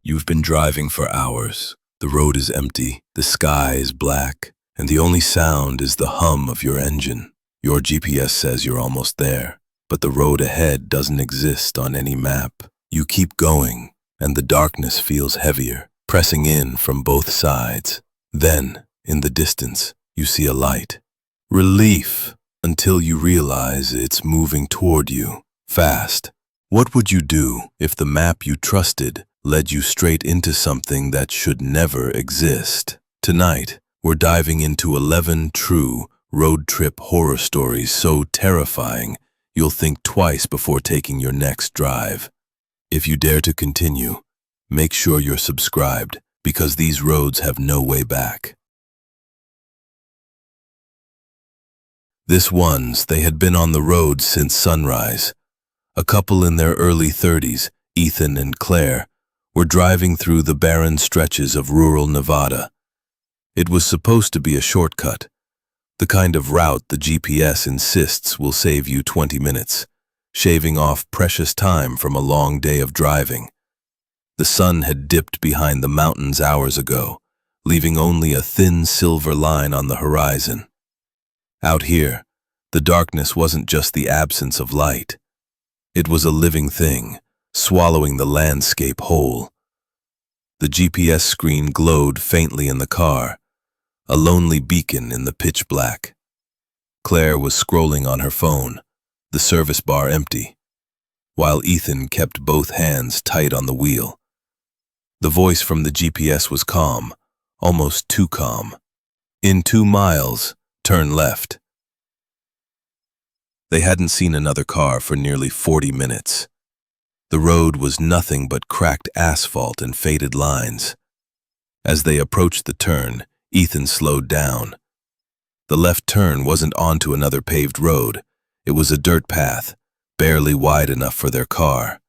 You've been driving for hours. The road is empty, the sky is black, and the only sound is the hum of your engine. Your GPS says you're almost there, but the road ahead doesn't exist on any map. You keep going, and the darkness feels heavier, pressing in from both sides. Then, in the distance, you see a light. Relief, until you realize it's moving toward you, fast. What would you do if the map you trusted led you straight into something that should never exist? Tonight, we're diving into 11 true road trip horror stories so terrifying you'll think twice before taking your next drive. If you dare to continue, make sure you're subscribed, because these roads have no way back. This one's, they had been on the road since sunrise. A couple in their early 30s, Ethan and Claire, were driving through the barren stretches of rural Nevada. It was supposed to be a shortcut, the kind of route the GPS insists will save you 20 minutes, shaving off precious time from a long day of driving. The sun had dipped behind the mountains hours ago, leaving only a thin silver line on the horizon. Out here, the darkness wasn't just the absence of light. It was a living thing, swallowing the landscape whole. The GPS screen glowed faintly in the car, a lonely beacon in the pitch black. Claire was scrolling on her phone, the service bar empty, while Ethan kept both hands tight on the wheel. The voice from the GPS was calm, almost too calm. In 2 miles, turn left. They hadn't seen another car for nearly 40 minutes. The road was nothing but cracked asphalt and faded lines. As they approached the turn, Ethan slowed down. The left turn wasn't onto another paved road. It was a dirt path, barely wide enough for their car.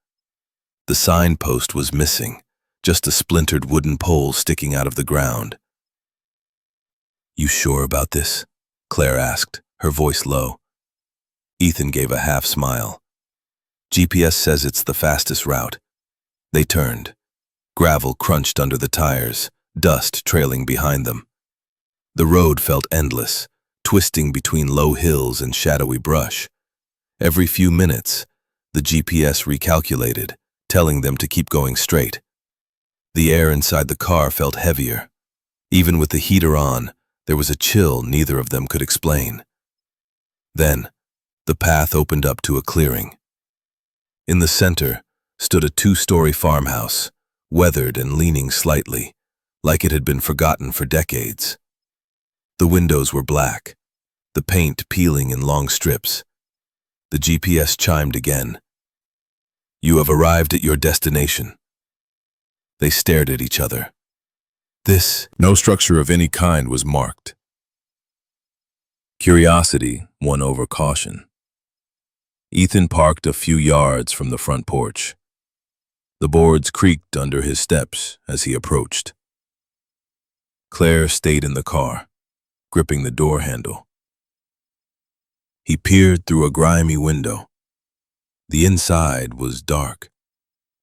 The signpost was missing, just a splintered wooden pole sticking out of the ground. "You sure about this?" Claire asked, her voice low. Ethan gave a half smile. "GPS says it's the fastest route." They turned. Gravel crunched under the tires, dust trailing behind them. The road felt endless, twisting between low hills and shadowy brush. Every few minutes, the GPS recalculated, telling them to keep going straight. The air inside the car felt heavier. Even with the heater on, there was a chill neither of them could explain. Then, the path opened up to a clearing. In the center stood a 2-story farmhouse, weathered and leaning slightly, like it had been forgotten for decades. The windows were black, the paint peeling in long strips. The GPS chimed again. "You have arrived at your destination." They stared at each other. No structure of any kind was marked. Curiosity won over caution. Ethan parked a few yards from the front porch. The boards creaked under his steps as he approached. Claire stayed in the car, gripping the door handle. He peered through a grimy window. The inside was dark,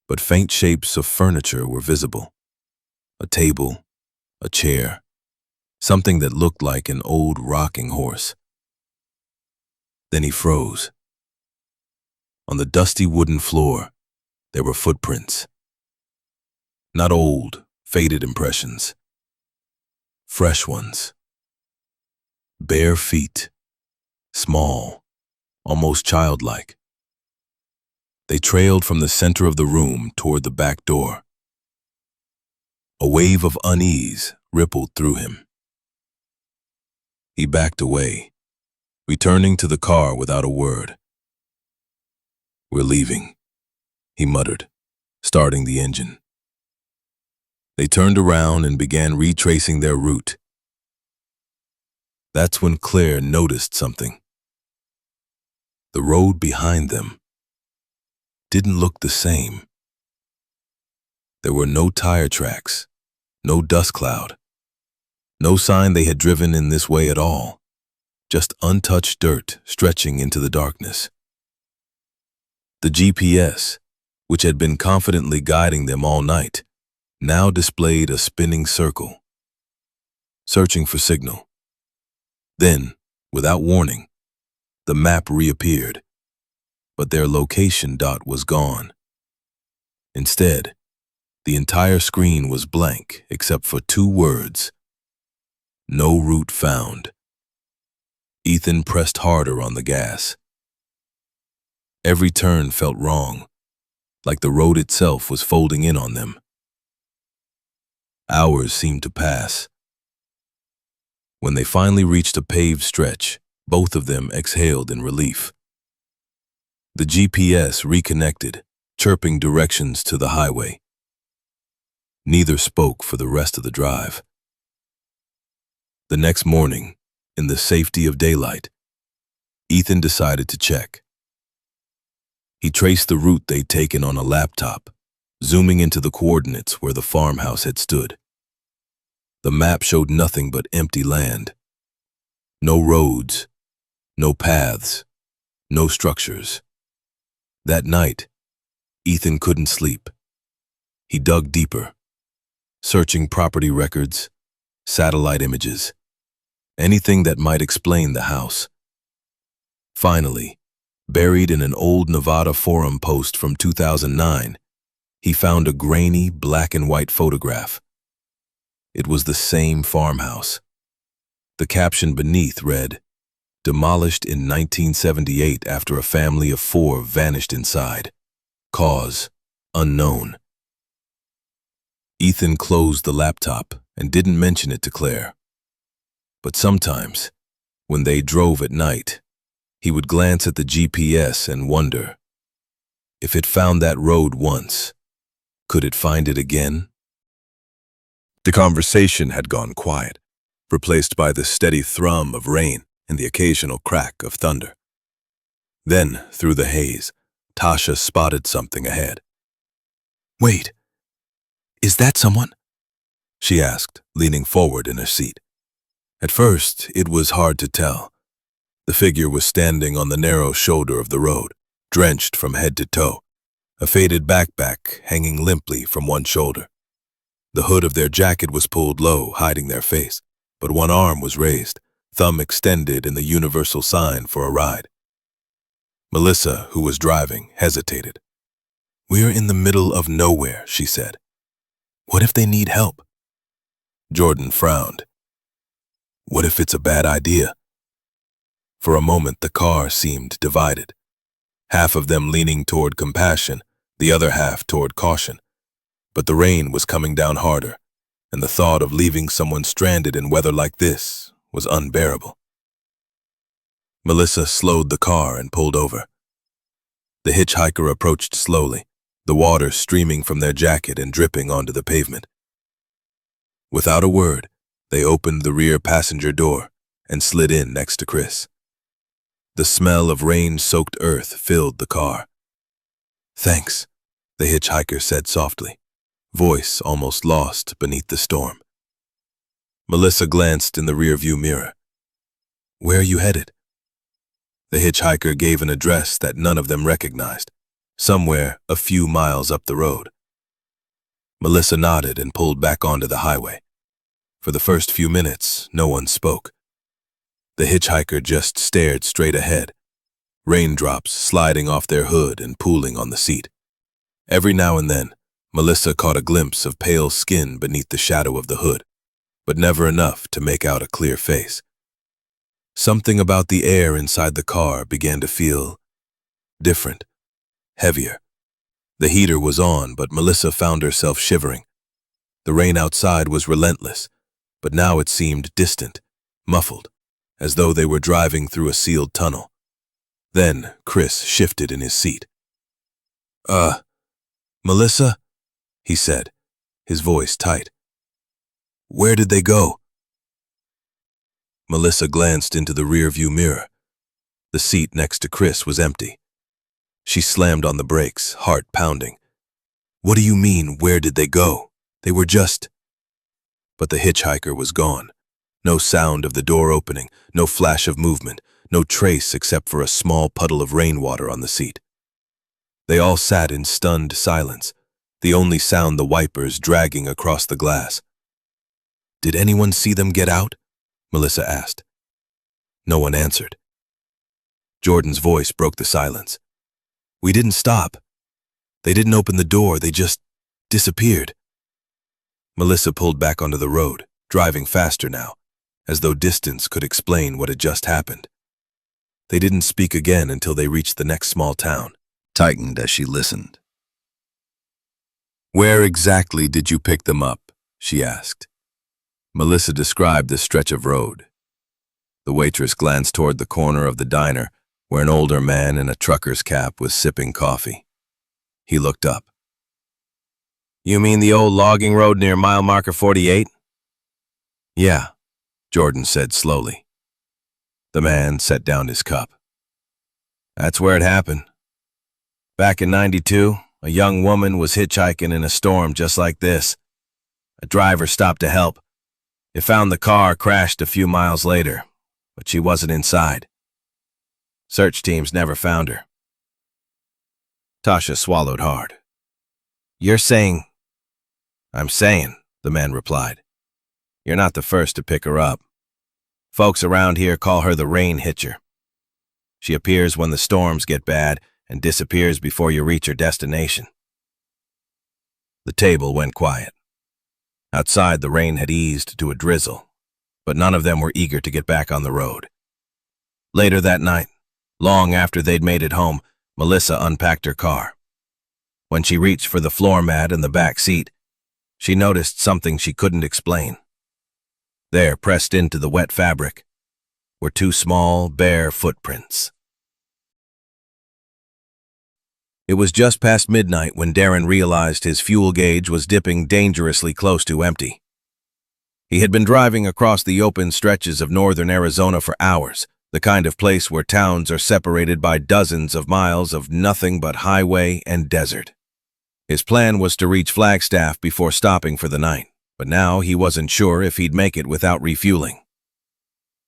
but faint shapes of furniture were visible. A table, a chair, something that looked like an old rocking horse. Then he froze. On the dusty wooden floor, there were footprints. Not old, faded impressions. Fresh ones. Bare feet. Small, almost childlike. They trailed from the center of the room toward the back door. A wave of unease rippled through him. He backed away, returning to the car without a word. "We're leaving," he muttered, starting the engine. They turned around and began retracing their route. That's when Claire noticed something. The road behind them didn't look the same. There were no tire tracks, no dust cloud, no sign they had driven in this way at all, just untouched dirt stretching into the darkness. The GPS, which had been confidently guiding them all night, now displayed a spinning circle, searching for signal. Then, without warning, the map reappeared, but their location dot was gone. Instead, the entire screen was blank except for 2 words: no route found. Ethan pressed harder on the gas. Every turn felt wrong, like the road itself was folding in on them. Hours seemed to pass. When they finally reached a paved stretch, both of them exhaled in relief. The GPS reconnected, chirping directions to the highway. Neither spoke for the rest of the drive. The next morning, in the safety of daylight, Ethan decided to check. He traced the route they'd taken on a laptop, zooming into the coordinates where the farmhouse had stood. The map showed nothing but empty land. No roads, no paths, no structures. That night, Ethan couldn't sleep. He dug deeper, searching property records, satellite images, anything that might explain the house. Finally, buried in an old Nevada forum post from 2009, he found a grainy black and white photograph. It was the same farmhouse. The caption beneath read, "Demolished in 1978 after a family of 4 vanished inside. Cause unknown." Ethan closed the laptop and didn't mention it to Claire. But sometimes, when they drove at night, he would glance at the GPS and wonder, if it found that road once, could it find it again? The conversation had gone quiet, replaced by the steady thrum of rain and the occasional crack of thunder. Then, through the haze, Tasha spotted something ahead. "Wait, is that someone?" she asked, leaning forward in her seat. At first, it was hard to tell. The figure was standing on the narrow shoulder of the road, drenched from head to toe, a faded backpack hanging limply from one shoulder. The hood of their jacket was pulled low, hiding their face, but one arm was raised, thumb extended in the universal sign for a ride. Melissa, who was driving, hesitated. "We're in the middle of nowhere," she said. "What if they need help?" Jordan frowned. "What if it's a bad idea?" For a moment, the car seemed divided, half of them leaning toward compassion, the other half toward caution. But the rain was coming down harder, and the thought of leaving someone stranded in weather like this was unbearable. Melissa slowed the car and pulled over. The hitchhiker approached slowly, the water streaming from their jacket and dripping onto the pavement. Without a word, they opened the rear passenger door and slid in next to Chris. The smell of rain-soaked earth filled the car. "Thanks," the hitchhiker said softly, voice almost lost beneath the storm. Melissa glanced in the rearview mirror. "Where are you headed?" The hitchhiker gave an address that none of them recognized, somewhere a few miles up the road. Melissa nodded and pulled back onto the highway. For the first few minutes, no one spoke. The hitchhiker just stared straight ahead, raindrops sliding off their hood and pooling on the seat. Every now and then, Melissa caught a glimpse of pale skin beneath the shadow of the hood, but never enough to make out a clear face. Something about the air inside the car began to feel different, heavier. The heater was on, but Melissa found herself shivering. The rain outside was relentless, but now it seemed distant, muffled, as though they were driving through a sealed tunnel. Then Chris shifted in his seat. Melissa?" he said, his voice tight. "Where did they go?" Melissa glanced into the rearview mirror. The seat next to Chris was empty. She slammed on the brakes, heart pounding. "What do you mean, where did they go? They were just—" But the hitchhiker was gone. No sound of the door opening, no flash of movement, no trace except for a small puddle of rainwater on the seat. They all sat in stunned silence, the only sound the wipers dragging across the glass. "Did anyone see them get out?" Melissa asked. No one answered. Jordan's voice broke the silence. "We didn't stop. They didn't open the door, they just disappeared." Melissa pulled back onto the road, driving faster now, as though distance could explain what had just happened. They didn't speak again until they reached the next small town, tightened as she listened. "Where exactly did you pick them up?" she asked. Melissa described the stretch of road. The waitress glanced toward the corner of the diner where an older man in a trucker's cap was sipping coffee. He looked up. "You mean the old logging road near mile marker 48? "Yeah," Jordan said slowly. The man set down his cup. "That's where it happened. Back in '92, a young woman was hitchhiking in a storm just like this. A driver stopped to help. It found the car crashed a few miles later, but she wasn't inside. Search teams never found her." Tasha swallowed hard. "You're saying—" "I'm saying," the man replied. "You're not the first to pick her up. Folks around here call her the rain hitcher. She appears when the storms get bad and disappears before you reach her destination." The table went quiet. Outside, the rain had eased to a drizzle, but none of them were eager to get back on the road. Later that night, long after they'd made it home, Melissa unpacked her car. When she reached for the floor mat in the back seat, she noticed something she couldn't explain. There, pressed into the wet fabric, were two small, bare footprints. It was just past midnight when Darren realized his fuel gauge was dipping dangerously close to empty. He had been driving across the open stretches of northern Arizona for hours, the kind of place where towns are separated by dozens of miles of nothing but highway and desert. His plan was to reach Flagstaff before stopping for the night, but now he wasn't sure if he'd make it without refueling.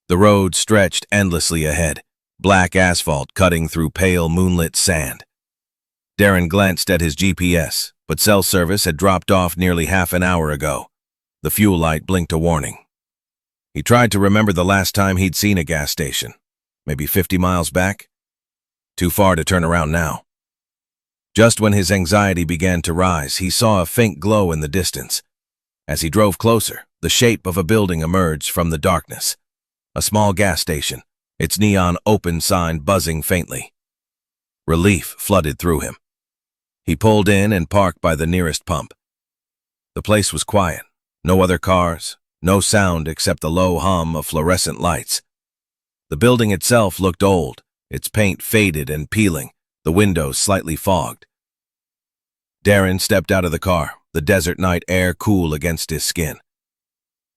The road stretched endlessly ahead, black asphalt cutting through pale moonlit sand. Darren glanced at his GPS, but cell service had dropped off nearly half an hour ago. The fuel light blinked a warning. He tried to remember the last time he'd seen a gas station. Maybe 50 miles back? Too far to turn around now. Just when his anxiety began to rise, he saw a faint glow in the distance. As he drove closer, the shape of a building emerged from the darkness. A small gas station, its neon open sign buzzing faintly. Relief flooded through him. He pulled in and parked by the nearest pump. The place was quiet. No other cars, no sound except the low hum of fluorescent lights. The building itself looked old, its paint faded and peeling, the windows slightly fogged. Darren stepped out of the car, the desert night air cool against his skin.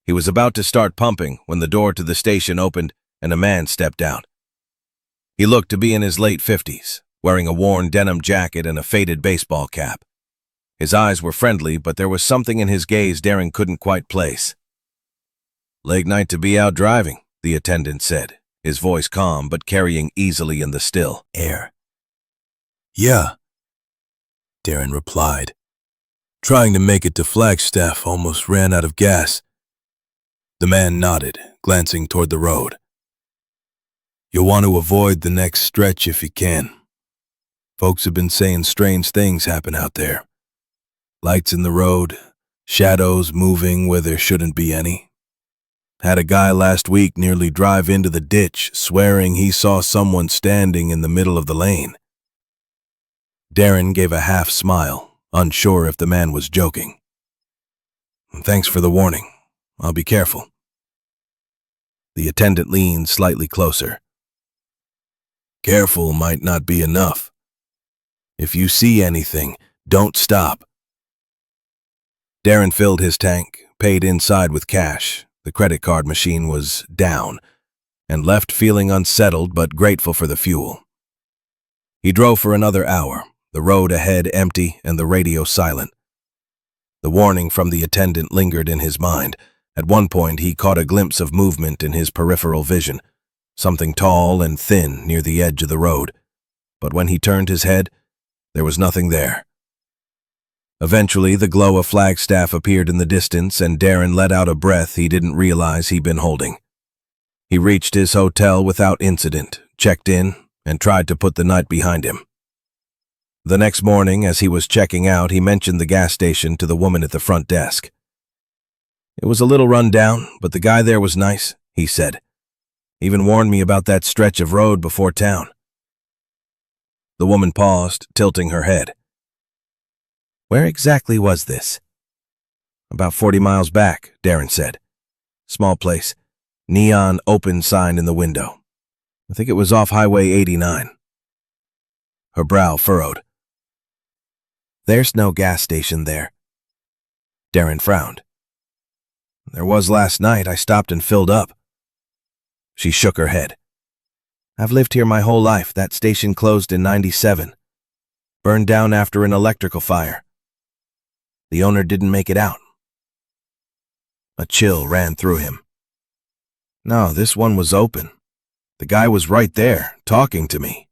He was about to start pumping when the door to the station opened and a man stepped out. He looked to be in his late 50s, wearing a worn denim jacket and a faded baseball cap. His eyes were friendly, but there was something in his gaze Darren couldn't quite place. "Late night to be out driving," the attendant said, his voice calm but carrying easily in the still air. "Yeah," Darren replied. "Trying to make it to Flagstaff, almost ran out of gas." The man nodded, glancing toward the road. "You'll want to avoid the next stretch if you can. Folks have been saying strange things happen out there. Lights in the road, shadows moving where there shouldn't be any. Had a guy last week nearly drive into the ditch, swearing he saw someone standing in the middle of the lane." Darren gave a half smile, unsure if the man was joking. "Thanks for the warning. I'll be careful." The attendant leaned slightly closer. "Careful might not be enough. If you see anything, don't stop." Darren filled his tank, paid inside with cash, the credit card machine was down, and left feeling unsettled but grateful for the fuel. He drove for another hour, the road ahead empty and the radio silent. The warning from the attendant lingered in his mind. At one point he caught a glimpse of movement in his peripheral vision, something tall and thin near the edge of the road. But when he turned his head, there was nothing there. Eventually, the glow of Flagstaff appeared in the distance, and Darren let out a breath he didn't realize he'd been holding. He reached his hotel without incident, checked in, and tried to put the night behind him. The next morning, as he was checking out, he mentioned the gas station to the woman at the front desk. "It was a little run down, but the guy there was nice," he said. "Even warned me about that stretch of road before town." The woman paused, tilting her head. "Where exactly was this?" "About 40 miles back," Darren said. "Small place. Neon open sign in the window. I think it was off Highway 89. Her brow furrowed. "There's no gas station there." Darren frowned. "There was last night. I stopped and filled up." She shook her head. "I've lived here my whole life. That station closed in 97. Burned down after an electrical fire. The owner didn't make it out." A chill ran through him. "No, this one was open. The guy was right there, talking to me."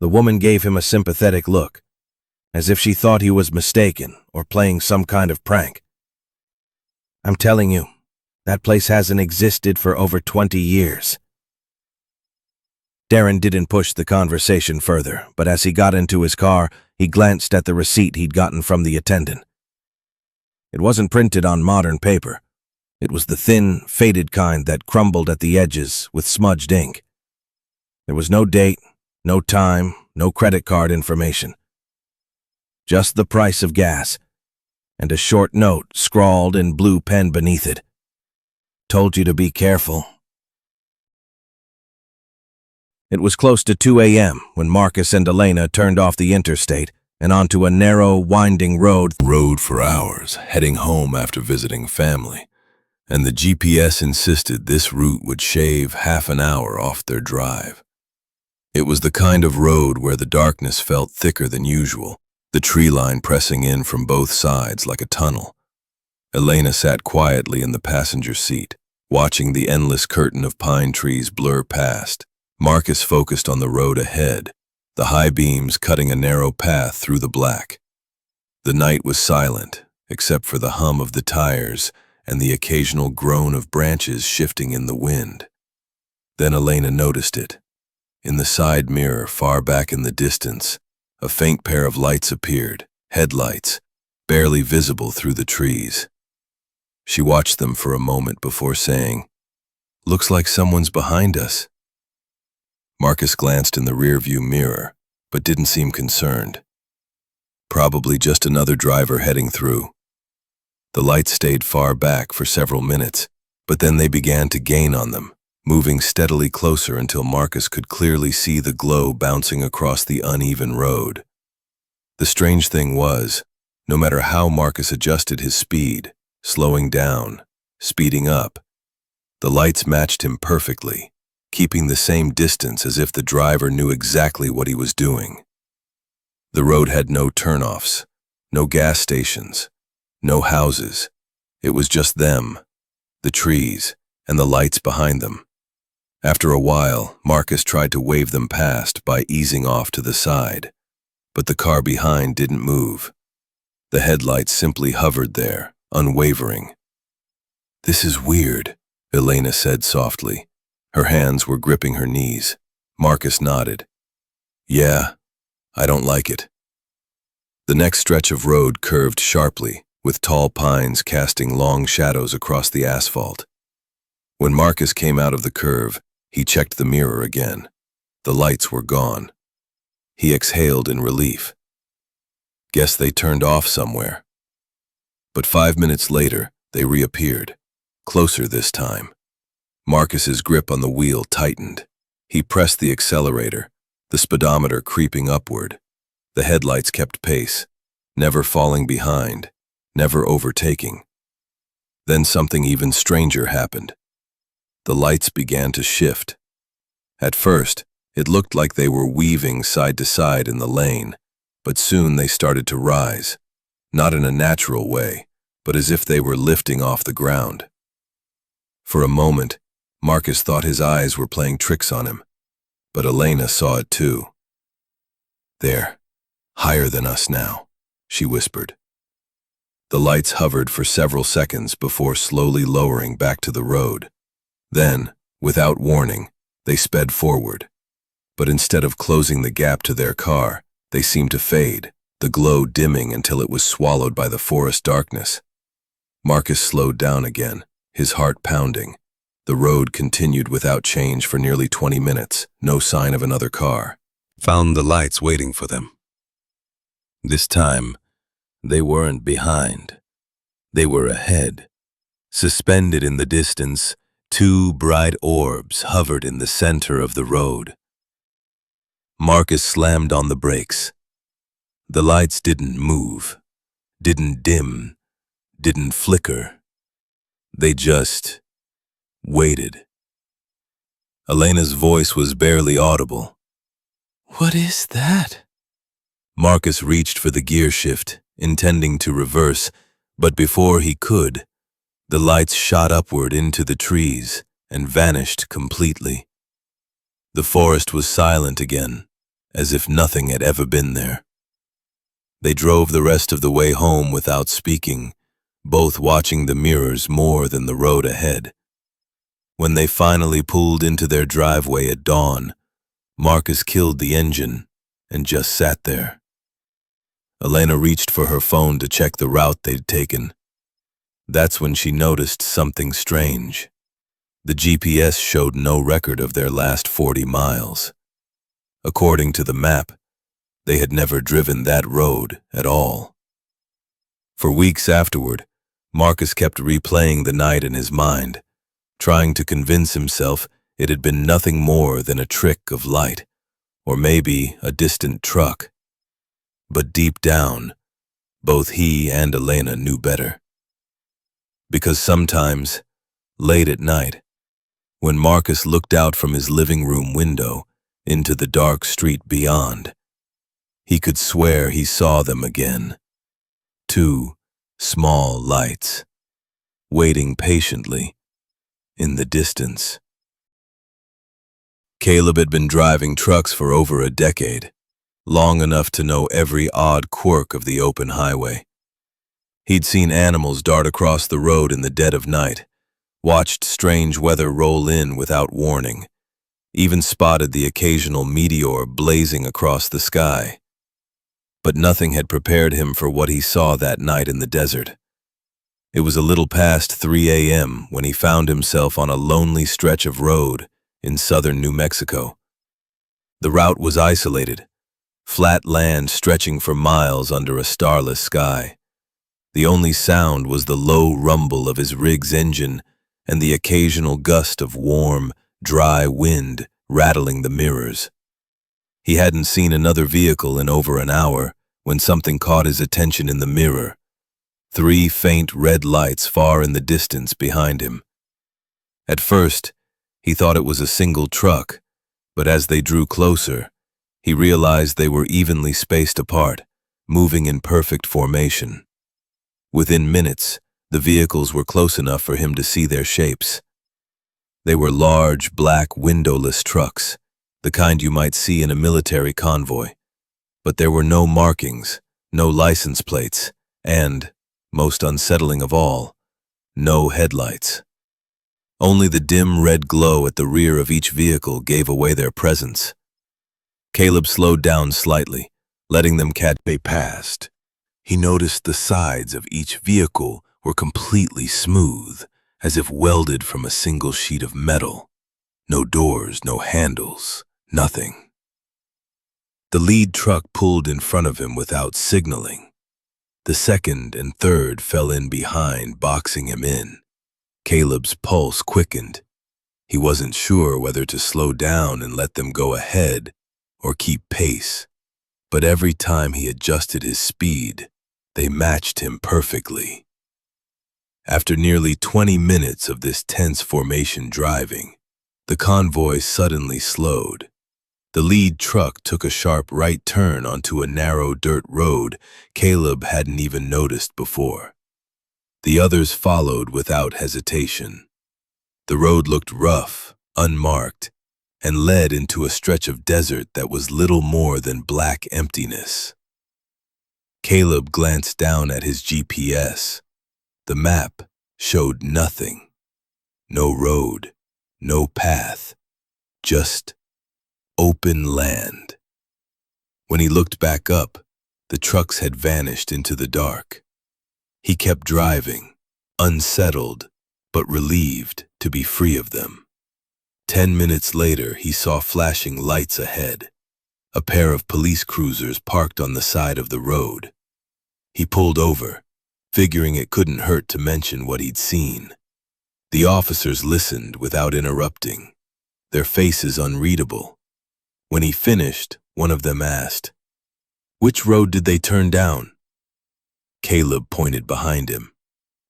The woman gave him a sympathetic look, as if she thought he was mistaken or playing some kind of prank. "I'm telling you, that place hasn't existed for over 20 years. Darren didn't push the conversation further, but as he got into his car, he glanced at the receipt he'd gotten from the attendant. It wasn't printed on modern paper. It was the thin, faded kind that crumbled at the edges with smudged ink. There was no date, no time, no credit card information. Just the price of gas, and a short note scrawled in blue pen beneath it. "Told you to be careful." It was close to 2 a.m. when Marcus and Elena turned off the interstate and onto a narrow, winding road For hours, heading home after visiting family, and the GPS insisted this route would shave half an hour off their drive. It was the kind of road where the darkness felt thicker than usual, the tree line pressing in from both sides like a tunnel. Elena sat quietly in the passenger seat, watching the endless curtain of pine trees blur past. Marcus focused on the road ahead, the high beams cutting a narrow path through the black. The night was silent, except for the hum of the tires and the occasional groan of branches shifting in the wind. Then Elena noticed it. In the side mirror, far back in the distance, a faint pair of lights appeared, headlights, barely visible through the trees. She watched them for a moment before saying, "Looks like someone's behind us." Marcus glanced in the rearview mirror, but didn't seem concerned. Probably just another driver heading through. The lights stayed far back for several minutes, but then they began to gain on them, moving steadily closer until Marcus could clearly see the glow bouncing across the uneven road. The strange thing was, no matter how Marcus adjusted his speed, slowing down, speeding up, the lights matched him perfectly, keeping the same distance as if the driver knew exactly what he was doing. The road had no turnoffs, no gas stations, no houses. It was just them, the trees, and the lights behind them. After a while, Marcus tried to wave them past by easing off to the side, but the car behind didn't move. The headlights simply hovered there, unwavering. "This is weird," Elena said softly. Her hands were gripping her knees. Marcus nodded. "Yeah, I don't like it." The next stretch of road curved sharply, with tall pines casting long shadows across the asphalt. When Marcus came out of the curve, he checked the mirror again. The lights were gone. He exhaled in relief. Guess they turned off somewhere. But 5 minutes later, they reappeared, closer this time. Marcus's grip on the wheel tightened. He pressed the accelerator, the speedometer creeping upward. The headlights kept pace, never falling behind, never overtaking. Then something even stranger happened. The lights began to shift. At first, it looked like they were weaving side to side in the lane, but soon they started to rise, not in a natural way, but as if they were lifting off the ground. For a moment, Marcus thought his eyes were playing tricks on him, but Elena saw it too. "There, higher than us now," she whispered. The lights hovered for several seconds before slowly lowering back to the road. Then, without warning, they sped forward. But instead of closing the gap to their car, they seemed to fade, the glow dimming until it was swallowed by the forest darkness. Marcus slowed down again, his heart pounding. The road continued without change for nearly 20 minutes, no sign of another car. Found the lights waiting for them. This time, they weren't behind. They were ahead. Suspended in the distance, two bright orbs hovered in the center of the road. Marcus slammed on the brakes. The lights didn't move, didn't dim, didn't flicker. They just waited. Elena's voice was barely audible. "What is that?" Marcus reached for the gear shift, intending to reverse, but before he could, the lights shot upward into the trees and vanished completely. The forest was silent again, as if nothing had ever been there. They drove the rest of the way home without speaking, both watching the mirrors more than the road ahead. When they finally pulled into their driveway at dawn, Marcus killed the engine and just sat there. Elena reached for her phone to check the route they'd taken. That's when she noticed something strange. The GPS showed no record of their last 40 miles. According to the map, they had never driven that road at all. For weeks afterward, Marcus kept replaying the night in his mind, trying to convince himself it had been nothing more than a trick of light, or maybe a distant truck. But deep down, both he and Elena knew better. Because sometimes, late at night, when Marcus looked out from his living room window into the dark street beyond, he could swear he saw them again. Two small lights, waiting patiently in the distance. Caleb had been driving trucks for over a decade, long enough to know every odd quirk of the open highway. He'd seen animals dart across the road in the dead of night, watched strange weather roll in without warning, even spotted the occasional meteor blazing across the sky. But nothing had prepared him for what he saw that night in the desert. It was a little past 3 a.m. when he found himself on a lonely stretch of road in southern New Mexico. The route was isolated, flat land stretching for miles under a starless sky. The only sound was the low rumble of his rig's engine and the occasional gust of warm, dry wind rattling the mirrors. He hadn't seen another vehicle in over an hour when something caught his attention in the mirror. 3 faint red lights far in the distance behind him. At first, he thought it was a single truck, but as they drew closer, he realized they were evenly spaced apart, moving in perfect formation. Within minutes, the vehicles were close enough for him to see their shapes. They were large, black, windowless trucks, the kind you might see in a military convoy. But there were no markings, no license plates, and, most unsettling of all, no headlights. Only the dim red glow at the rear of each vehicle gave away their presence. Caleb slowed down slightly, letting them catch they passed. He noticed the sides of each vehicle were completely smooth, as if welded from a single sheet of metal. No doors, no handles, nothing. The lead truck pulled in front of him without signaling. The second and third fell in behind, boxing him in. Caleb's pulse quickened. He wasn't sure whether to slow down and let them go ahead or keep pace. But every time he adjusted his speed, they matched him perfectly. After nearly 20 minutes of this tense formation driving, the convoy suddenly slowed. The lead truck took a sharp right turn onto a narrow dirt road Caleb hadn't even noticed before. The others followed without hesitation. The road looked rough, unmarked, and led into a stretch of desert that was little more than black emptiness. Caleb glanced down at his GPS. The map showed nothing. No road, no path, just open land. When he looked back up, the trucks had vanished into the dark. He kept driving, unsettled, but relieved to be free of them. 10 minutes later, he saw flashing lights ahead. A pair of police cruisers parked on the side of the road. He pulled over, figuring it couldn't hurt to mention what he'd seen. The officers listened without interrupting, their faces unreadable. When he finished, one of them asked, "Which road did they turn down?" Caleb pointed behind him.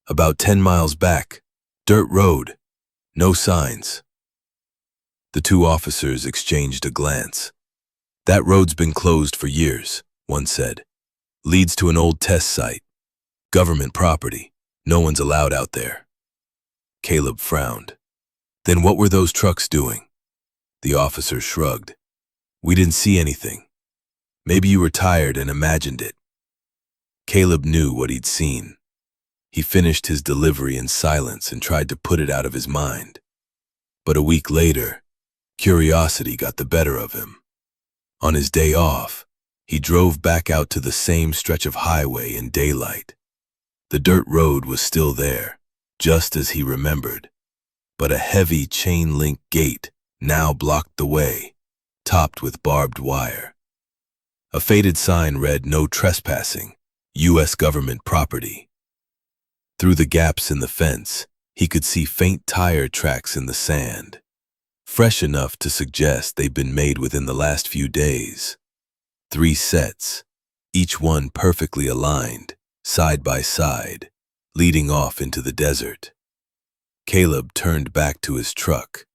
"About 10 miles back, dirt road, no signs." The two officers exchanged a glance. "That road's been closed for years," one said. "Leads to an old test site. Government property. No one's allowed out there." Caleb frowned. "Then what were those trucks doing?" The officer shrugged. "We didn't see anything. Maybe you were tired and imagined it." Caleb knew what he'd seen. He finished his delivery in silence and tried to put it out of his mind. But a week later, curiosity got the better of him. On his day off, he drove back out to the same stretch of highway in daylight. The dirt road was still there, just as he remembered, but a heavy chain-link gate now blocked the way, topped with barbed wire. A faded sign read, "No trespassing, U.S. government property." Through the gaps in the fence, he could see faint tire tracks in the sand, fresh enough to suggest they'd been made within the last few days. 3 sets, each one perfectly aligned, side by side, leading off into the desert. Caleb turned back to his truck,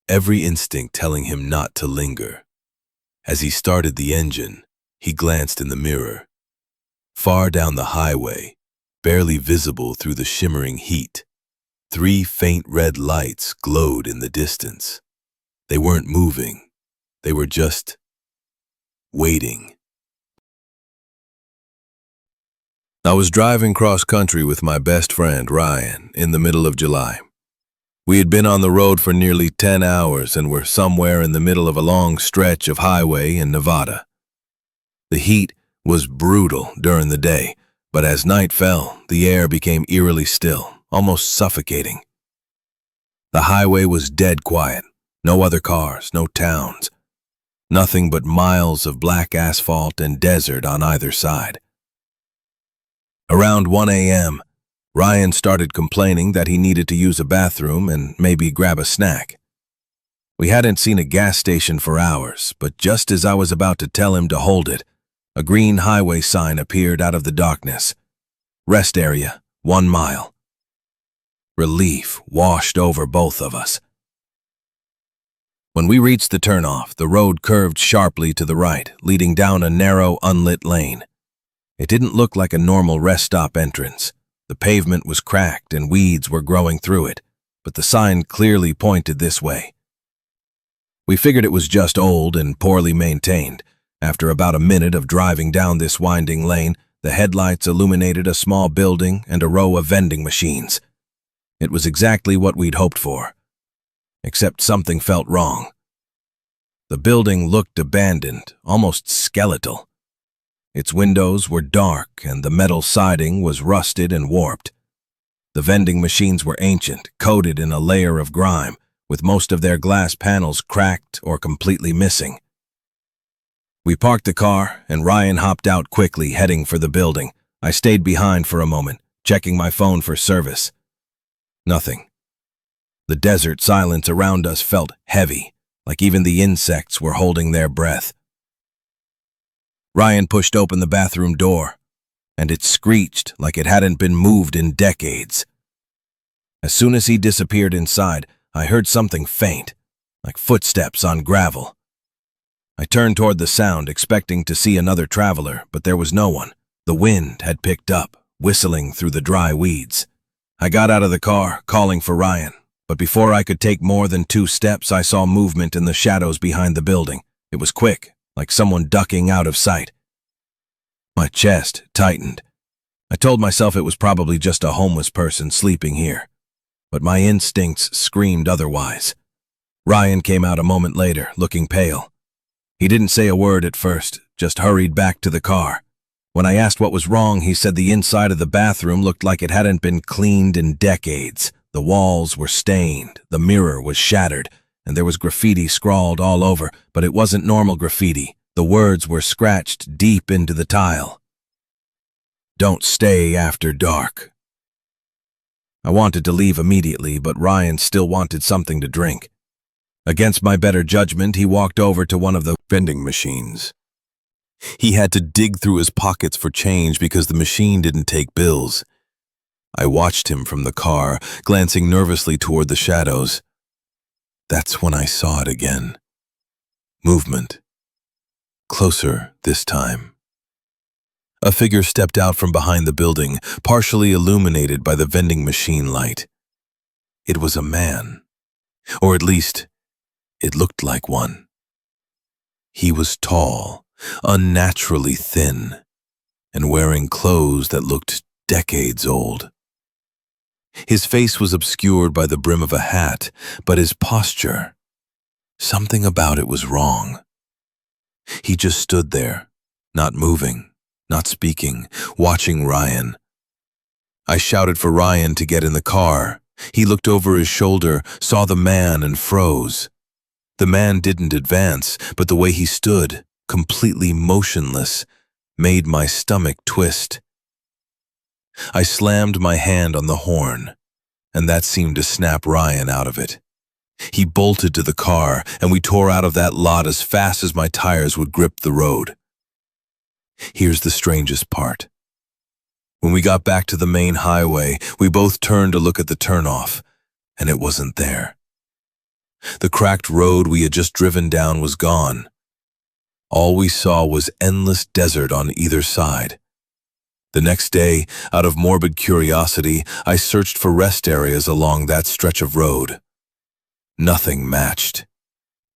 every instinct telling him not to linger. As he started the engine, he glanced in the mirror. Far down the highway, barely visible through the shimmering heat, 3 faint red lights glowed in the distance. They weren't moving. They were just waiting. I was driving cross-country with my best friend, Ryan, in the middle of July. We had been on the road for nearly 10 hours and were somewhere in the middle of a long stretch of highway in Nevada. The heat was brutal during the day, but as night fell, the air became eerily still, almost suffocating. The highway was dead quiet. No other cars, no towns. Nothing but miles of black asphalt and desert on either side. Around 1 a.m., Ryan started complaining that he needed to use a bathroom and maybe grab a snack. We hadn't seen a gas station for hours, but just as I was about to tell him to hold it, a green highway sign appeared out of the darkness. "Rest area, 1 mile." Relief washed over both of us. When we reached the turnoff, the road curved sharply to the right, leading down a narrow, unlit lane. It didn't look like a normal rest stop entrance. The pavement was cracked and weeds were growing through it, but the sign clearly pointed this way. We figured it was just old and poorly maintained. After about a minute of driving down this winding lane, the headlights illuminated a small building and a row of vending machines. It was exactly what we'd hoped for. Except something felt wrong. The building looked abandoned, almost skeletal. Its windows were dark and the metal siding was rusted and warped. The vending machines were ancient, coated in a layer of grime, with most of their glass panels cracked or completely missing. We parked the car and Ryan hopped out quickly, heading for the building. I stayed behind for a moment, checking my phone for service. Nothing. The desert silence around us felt heavy, like even the insects were holding their breath. Ryan pushed open the bathroom door, and it screeched like it hadn't been moved in decades. As soon as he disappeared inside, I heard something faint, like footsteps on gravel. I turned toward the sound, expecting to see another traveler, but there was no one. The wind had picked up, whistling through the dry weeds. I got out of the car, calling for Ryan. But before I could take more than 2 steps, I saw movement in the shadows behind the building. It was quick, like someone ducking out of sight. My chest tightened. I told myself it was probably just a homeless person sleeping here, but my instincts screamed otherwise. Ryan came out a moment later, looking pale. He didn't say a word at first, just hurried back to the car. When I asked what was wrong, he said the inside of the bathroom looked like it hadn't been cleaned in decades. The walls were stained, the mirror was shattered, and there was graffiti scrawled all over, but it wasn't normal graffiti. The words were scratched deep into the tile. "Don't stay after dark." I wanted to leave immediately, but Ryan still wanted something to drink. Against my better judgment, he walked over to one of the vending machines. He had to dig through his pockets for change because the machine didn't take bills. I watched him from the car, glancing nervously toward the shadows. That's when I saw it again. Movement. Closer this time. A figure stepped out from behind the building, partially illuminated by the vending machine light. It was a man, or at least, it looked like one. He was tall, unnaturally thin, and wearing clothes that looked decades old. His face was obscured by the brim of a hat, but his posture, something about it was wrong. He just stood there, not moving, not speaking, watching Ryan. I shouted for Ryan to get in the car. He looked over his shoulder, saw the man, and froze. The man didn't advance, but the way he stood, completely motionless, made my stomach twist. I slammed my hand on the horn, and that seemed to snap Ryan out of it. He bolted to the car, and we tore out of that lot as fast as my tires would grip the road. Here's the strangest part. When we got back to the main highway, we both turned to look at the turnoff, and it wasn't there. The cracked road we had just driven down was gone. All we saw was endless desert on either side. The next day, out of morbid curiosity, I searched for rest areas along that stretch of road. Nothing matched.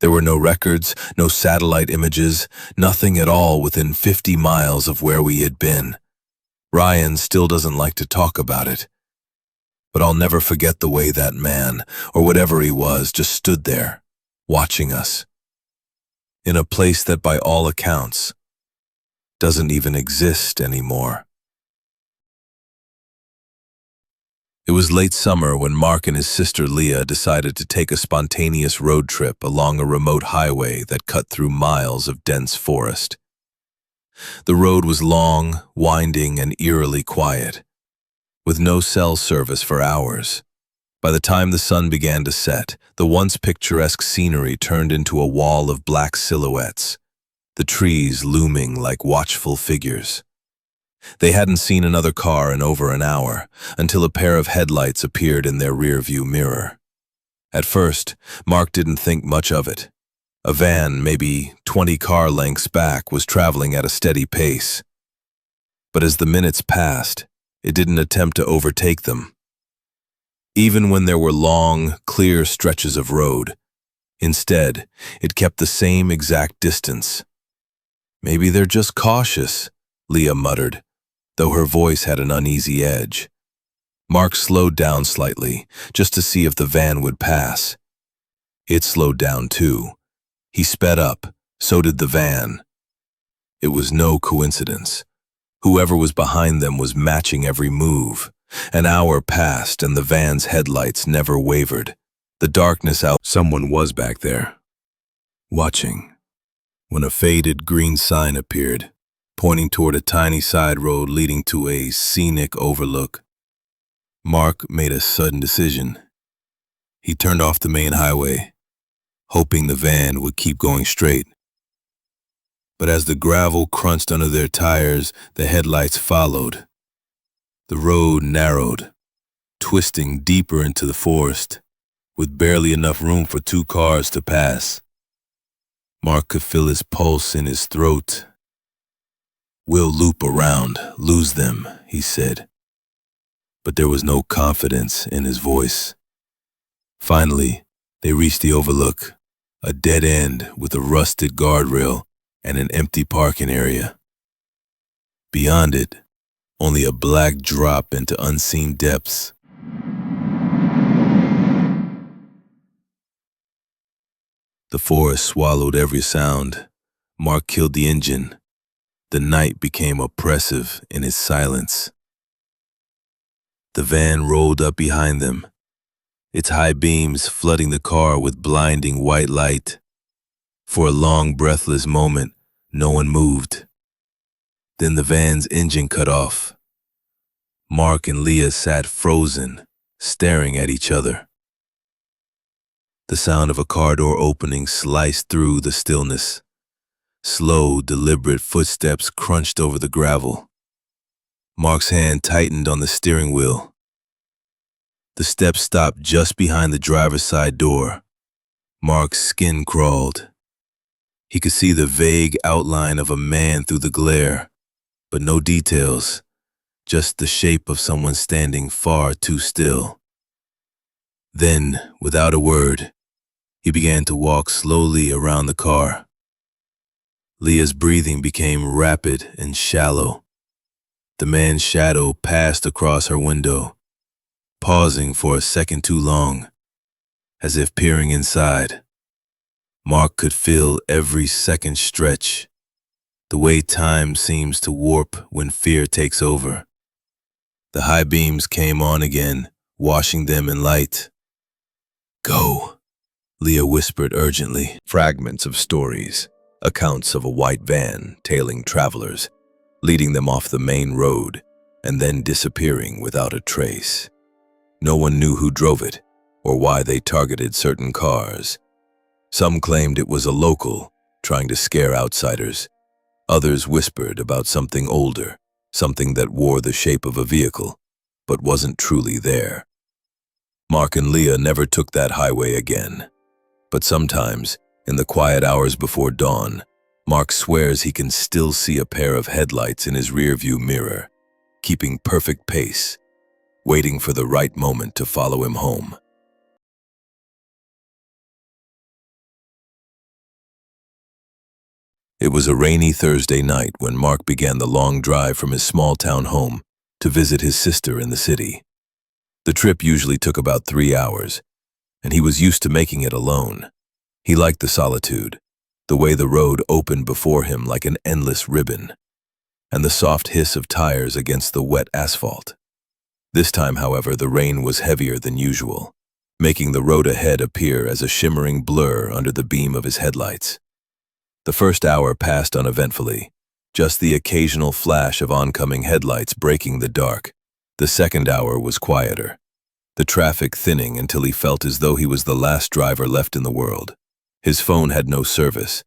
There were no records, no satellite images, nothing at all within 50 miles of where we had been. Ryan still doesn't like to talk about it. But I'll never forget the way that man, or whatever he was, just stood there, watching us. In a place that by all accounts, doesn't even exist anymore. It was late summer when Mark and his sister Leah decided to take a spontaneous road trip along a remote highway that cut through miles of dense forest. The road was long, winding, and eerily quiet, with no cell service for hours. By the time the sun began to set, the once picturesque scenery turned into a wall of black silhouettes, the trees looming like watchful figures. They hadn't seen another car in over an hour, until a pair of headlights appeared in their rearview mirror. At first, Mark didn't think much of it. A van, maybe 20 car lengths back, was traveling at a steady pace. But as the minutes passed, it didn't attempt to overtake them. Even when there were long, clear stretches of road, instead, it kept the same exact distance. "Maybe they're just cautious," Leah muttered, though her voice had an uneasy edge. Mark slowed down slightly, just to see if the van would pass. It slowed down too. He sped up, so did the van. It was no coincidence. Whoever was behind them was matching every move. An hour passed and the van's headlights never wavered. The darkness out. Someone was back there, watching, when a faded green sign appeared, pointing toward a tiny side road leading to a scenic overlook. Mark made a sudden decision. He turned off the main highway, hoping the van would keep going straight. But as the gravel crunched under their tires, the headlights followed. The road narrowed, twisting deeper into the forest, with barely enough room for 2 cars to pass. Mark could feel his pulse in his throat. "We'll loop around, lose them," he said. But there was no confidence in his voice. Finally, they reached the overlook, a dead end with a rusted guardrail and an empty parking area. Beyond it, only a black drop into unseen depths. The forest swallowed every sound. Mark killed the engine. The night became oppressive in its silence. The van rolled up behind them, its high beams flooding the car with blinding white light. For a long, breathless moment, no one moved. Then the van's engine cut off. Mark and Leah sat frozen, staring at each other. The sound of a car door opening sliced through the stillness. Slow, deliberate footsteps crunched over the gravel. Mark's hand tightened on the steering wheel. The steps stopped just behind the driver's side door. Mark's skin crawled. He could see the vague outline of a man through the glare, but no details, just the shape of someone standing far too still. Then, without a word, he began to walk slowly around the car. Leah's breathing became rapid and shallow. The man's shadow passed across her window, pausing for a second too long, as if peering inside. Mark could feel every second stretch, the way time seems to warp when fear takes over. The high beams came on again, washing them in light. "Go," Leah whispered urgently. Fragments of stories, accounts of a white van tailing travelers, leading them off the main road, and then disappearing without a trace. No one knew who drove it, or why they targeted certain cars. Some claimed it was a local, trying to scare outsiders. Others whispered about something older, something that wore the shape of a vehicle, but wasn't truly there. Mark and Leah never took that highway again. But sometimes, in the quiet hours before dawn, Mark swears he can still see a pair of headlights in his rearview mirror, keeping perfect pace, waiting for the right moment to follow him home. It was a rainy Thursday night when Mark began the long drive from his small-town home to visit his sister in the city. The trip usually took about 3 hours, and he was used to making it alone. He liked the solitude, the way the road opened before him like an endless ribbon, and the soft hiss of tires against the wet asphalt. This time, however, the rain was heavier than usual, making the road ahead appear as a shimmering blur under the beam of his headlights. The first hour passed uneventfully, just the occasional flash of oncoming headlights breaking the dark. The second hour was quieter, the traffic thinning until he felt as though he was the last driver left in the world. His phone had no service,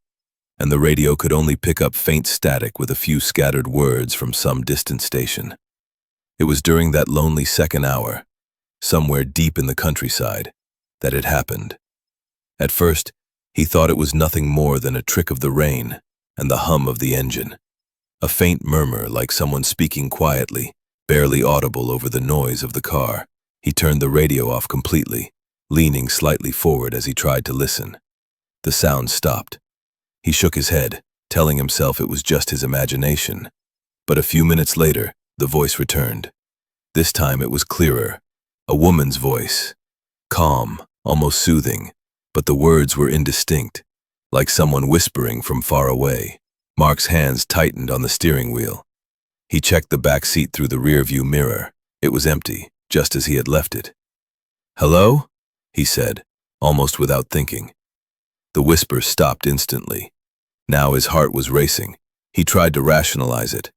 and the radio could only pick up faint static with a few scattered words from some distant station. It was during that lonely second hour, somewhere deep in the countryside, that it happened. At first, he thought it was nothing more than a trick of the rain and the hum of the engine. A faint murmur like someone speaking quietly, barely audible over the noise of the car. He turned the radio off completely, leaning slightly forward as he tried to listen. The sound stopped. He shook his head, telling himself it was just his imagination. But a few minutes later, the voice returned. This time it was clearer, a woman's voice, calm, almost soothing, but the words were indistinct, like someone whispering from far away. Mark's hands tightened on the steering wheel. He checked the back seat through the rearview mirror. It was empty, just as he had left it. "Hello?" he said, almost without thinking. The whisper stopped instantly. Now his heart was racing. He tried to rationalize it.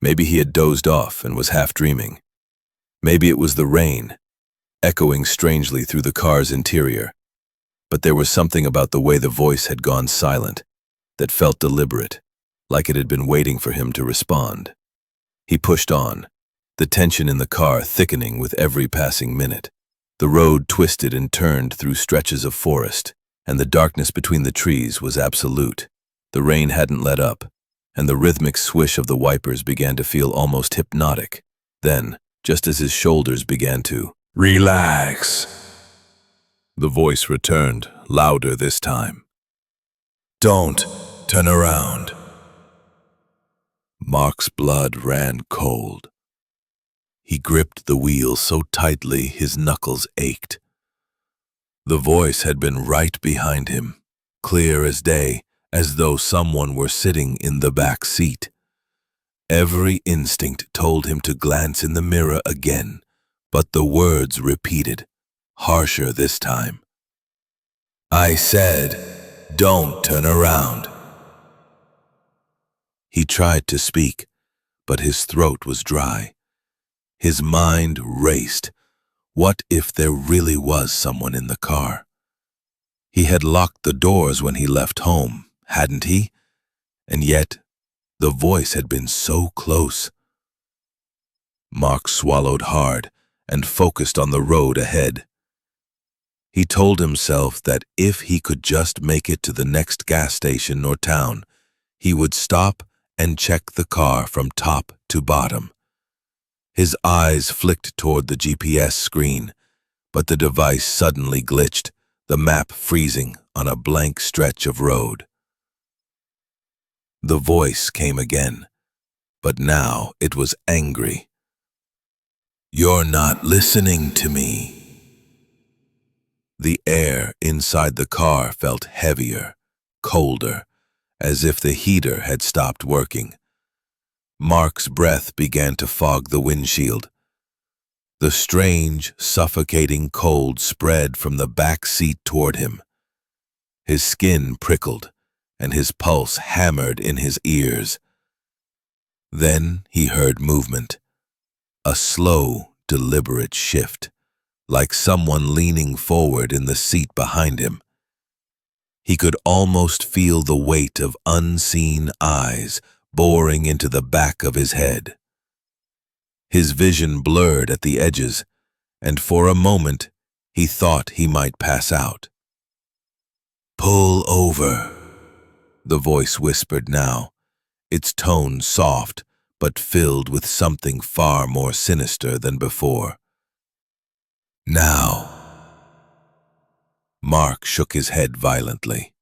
Maybe he had dozed off and was half dreaming. Maybe it was the rain, echoing strangely through the car's interior. But there was something about the way the voice had gone silent that felt deliberate, like it had been waiting for him to respond. He pushed on, the tension in the car thickening with every passing minute. The road twisted and turned through stretches of forest, and the darkness between the trees was absolute. The rain hadn't let up, and the rhythmic swish of the wipers began to feel almost hypnotic. Then, just as his shoulders began to relax, the voice returned, louder this time. "Don't turn around." Mark's blood ran cold. He gripped the wheel so tightly his knuckles ached. The voice had been right behind him, clear as day, as though someone were sitting in the back seat. Every instinct told him to glance in the mirror again, but the words repeated, harsher this time. "I said, don't turn around." He tried to speak, but his throat was dry. His mind raced. What if there really was someone in the car? He had locked the doors when he left home, hadn't he? And yet, the voice had been so close. Mark swallowed hard and focused on the road ahead. He told himself that if he could just make it to the next gas station or town, he would stop and check the car from top to bottom. His eyes flicked toward the GPS screen, but the device suddenly glitched, the map freezing on a blank stretch of road. The voice came again, but now it was angry. "You're not listening to me." The air inside the car felt heavier, colder, as if the heater had stopped working. Mark's breath began to fog the windshield. The strange, suffocating cold spread from the back seat toward him. His skin prickled, and his pulse hammered in his ears. Then he heard movement, a slow, deliberate shift, like someone leaning forward in the seat behind him. He could almost feel the weight of unseen eyes boring into the back of his head. His vision blurred at the edges, and for a moment he thought he might pass out. "Pull over," the voice whispered now, its tone soft but filled with something far more sinister than before. "Now." Mark shook his head violently.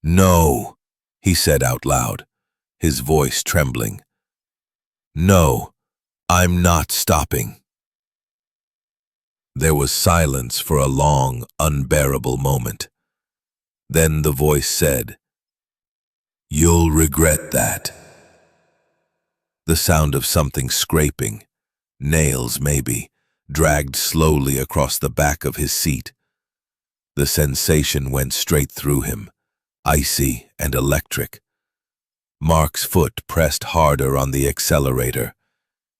"No," he said out loud, his voice trembling. "No, I'm not stopping." There was silence for a long, unbearable moment. Then the voice said, "You'll regret that." The sound of something scraping, nails maybe, dragged slowly across the back of his seat. The sensation went straight through him, icy and electric. Mark's foot pressed harder on the accelerator.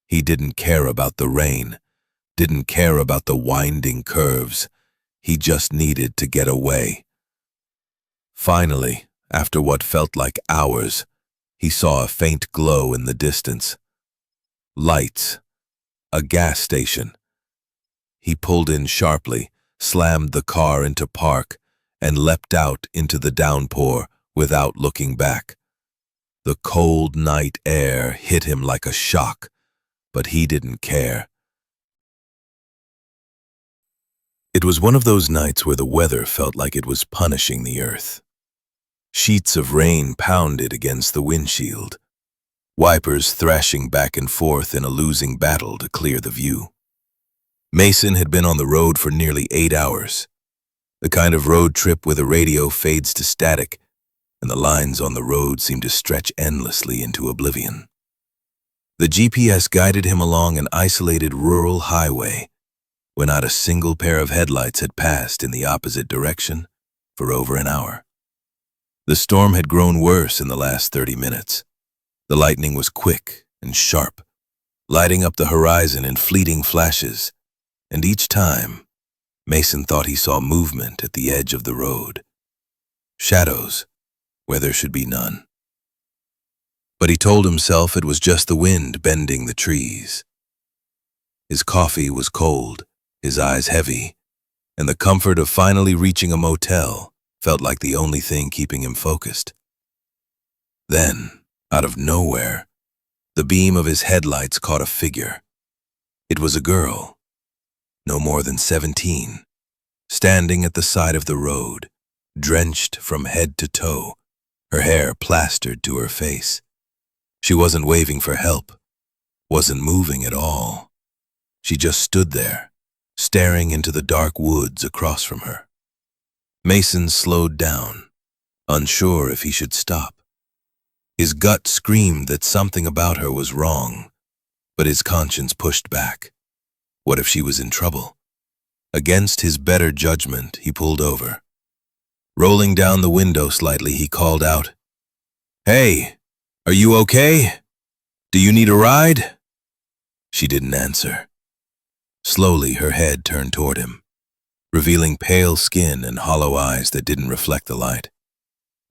He didn't care about the rain, didn't care about the winding curves. He just needed to get away. Finally, after what felt like hours, he saw a faint glow in the distance. Lights. A gas station. He pulled in sharply, slammed the car into park, and leapt out into the downpour without looking back. The cold night air hit him like a shock, but he didn't care. It was one of those nights where the weather felt like it was punishing the earth. Sheets of rain pounded against the windshield, wipers thrashing back and forth in a losing battle to clear the view. Mason had been on the road for nearly 8 hours, the kind of road trip where the radio fades to static and the lines on the road seem to stretch endlessly into oblivion. The GPS guided him along an isolated rural highway where not a single pair of headlights had passed in the opposite direction for over an hour. The storm had grown worse in the last 30 minutes. The lightning was quick and sharp, lighting up the horizon in fleeting flashes, and each time, Mason thought he saw movement at the edge of the road. Shadows, where there should be none. But he told himself it was just the wind bending the trees. His coffee was cold, his eyes heavy, and the comfort of finally reaching a motel felt like the only thing keeping him focused. Then, out of nowhere, the beam of his headlights caught a figure. It was a girl, no more than 17, standing at the side of the road, drenched from head to toe, her hair plastered to her face. She wasn't waving for help, wasn't moving at all. She just stood there, staring into the dark woods across from her. Mason slowed down, unsure if he should stop. His gut screamed that something about her was wrong, but his conscience pushed back. What if she was in trouble? Against his better judgment, he pulled over. Rolling down the window slightly, he called out, "Hey, are you okay? Do you need a ride?" She didn't answer. Slowly, her head turned toward him, revealing pale skin and hollow eyes that didn't reflect the light.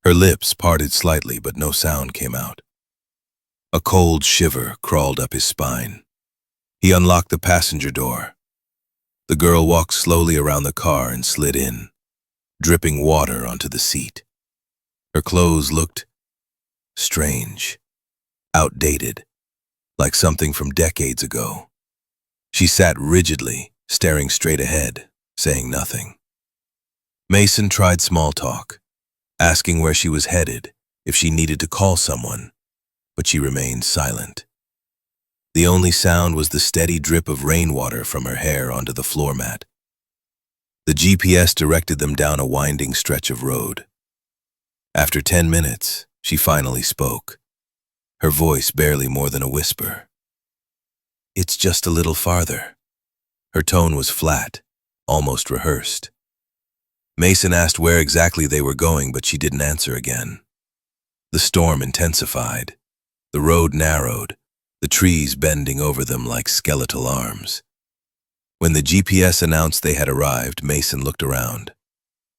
Her lips parted slightly, but no sound came out. A cold shiver crawled up his spine. He unlocked the passenger door. The girl walked slowly around the car and slid in, dripping water onto the seat. Her clothes looked strange, outdated, like something from decades ago. She sat rigidly, staring straight ahead, saying nothing. Mason tried small talk, asking where she was headed, if she needed to call someone, but she remained silent. The only sound was the steady drip of rainwater from her hair onto the floor mat. The GPS directed them down a winding stretch of road. After 10 minutes, she finally spoke, her voice barely more than a whisper. "It's just a little farther." Her tone was flat, almost rehearsed. Mason asked where exactly they were going, but she didn't answer again. The storm intensified. The road narrowed, the trees bending over them like skeletal arms. When the GPS announced they had arrived, Mason looked around.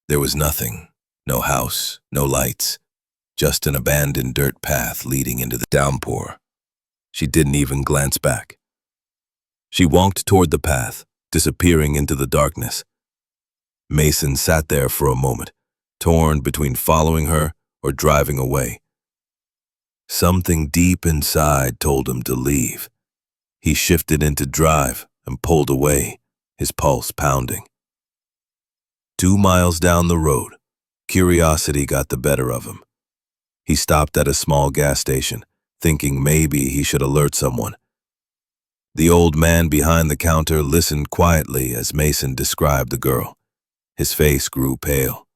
There was nothing, no house, no lights, just an abandoned dirt path leading into the downpour. She didn't even glance back. She walked toward the path, disappearing into the darkness. Mason sat there for a moment, torn between following her or driving away. Something deep inside told him to leave. He shifted into drive and pulled away, his pulse pounding. 2 miles down the road, curiosity got the better of him. He stopped at a small gas station, thinking maybe he should alert someone. The old man behind the counter listened quietly as Mason described the girl. His face grew pale.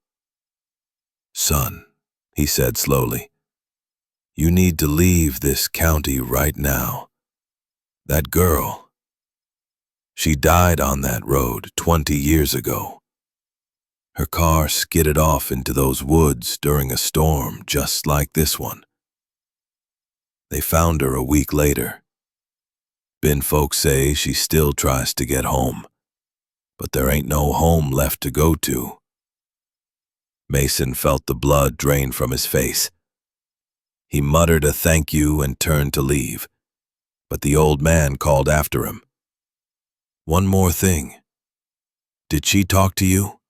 "Son," he said slowly, "you need to leave this county right now. That girl, she died on that road 20 years ago. Her car skidded off into those woods during a storm just like this one. They found her a week later. Ben folks say she still tries to get home, but there ain't no home left to go to." Mason felt the blood drain from his face. He muttered a thank you and turned to leave, but the old man called after him. "One more thing. Did she talk to you?"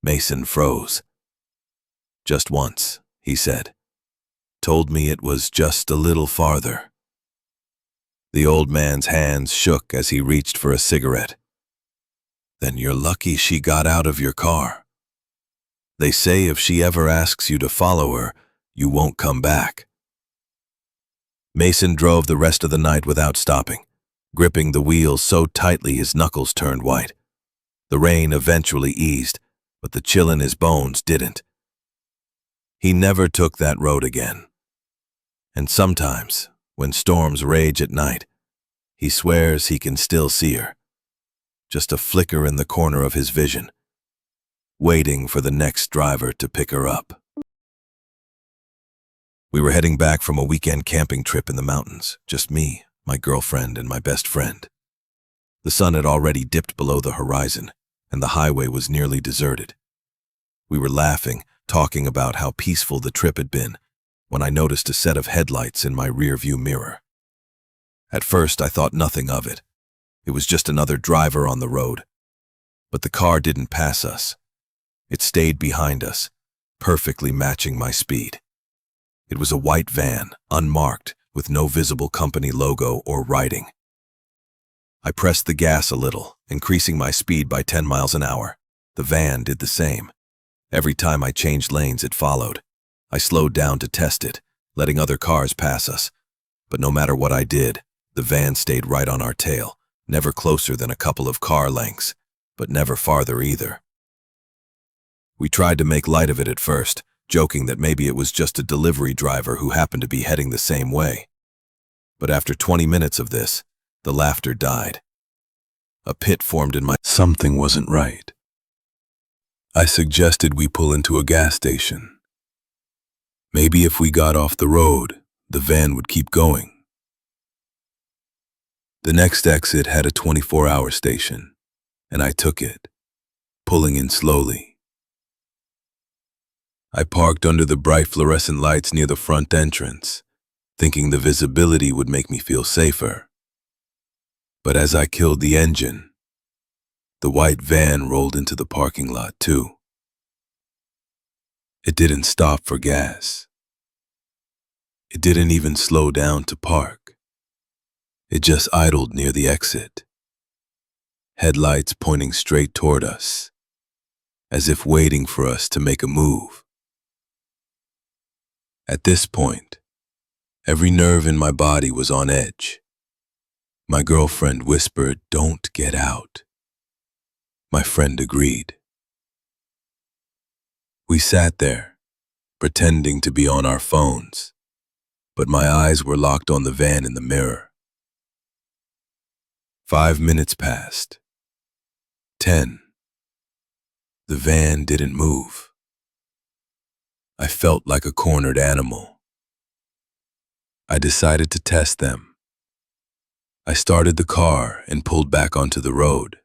Mason froze. "Just once," he said. "Told me it was just a little farther." The old man's hands shook as he reached for a cigarette. "Then you're lucky she got out of your car. They say if she ever asks you to follow her, you won't come back." Mason drove the rest of the night without stopping, gripping the wheel so tightly his knuckles turned white. The rain eventually eased, but the chill in his bones didn't. He never took that road again. And sometimes, when storms rage at night, he swears he can still see her, just a flicker in the corner of his vision, waiting for the next driver to pick her up. We were heading back from a weekend camping trip in the mountains, just me, my girlfriend, and my best friend. The sun had already dipped below the horizon, and the highway was nearly deserted. We were laughing, talking about how peaceful the trip had been, when I noticed a set of headlights in my rearview mirror. At first, I thought nothing of it. It was just another driver on the road. But the car didn't pass us. It stayed behind us, perfectly matching my speed. It was a white van, unmarked, with no visible company logo or writing. I pressed the gas a little, increasing my speed by 10 miles an hour. The van did the same. Every time I changed lanes, it followed. I slowed down to test it, letting other cars pass us. But no matter what I did, the van stayed right on our tail, never closer than a couple of car lengths, but never farther either. We tried to make light of it at first, joking that maybe it was just a delivery driver who happened to be heading the same way. But after 20 minutes of this, the laughter died. A pit formed in my... Something wasn't right. I suggested we pull into a gas station. Maybe if we got off the road, the van would keep going. The next exit had a 24-hour station, and I took it, pulling in slowly. I parked under the bright fluorescent lights near the front entrance, thinking the visibility would make me feel safer. But as I killed the engine, the white van rolled into the parking lot too. It didn't stop for gas. It didn't even slow down to park. It just idled near the exit, headlights pointing straight toward us, as if waiting for us to make a move. At this point, every nerve in my body was on edge. My girlfriend whispered, "Don't get out." My friend agreed. We sat there, pretending to be on our phones, but my eyes were locked on the van in the mirror. 5 minutes passed. 10. The van didn't move. I felt like a cornered animal. I decided to test them. I started the car and pulled back onto the road.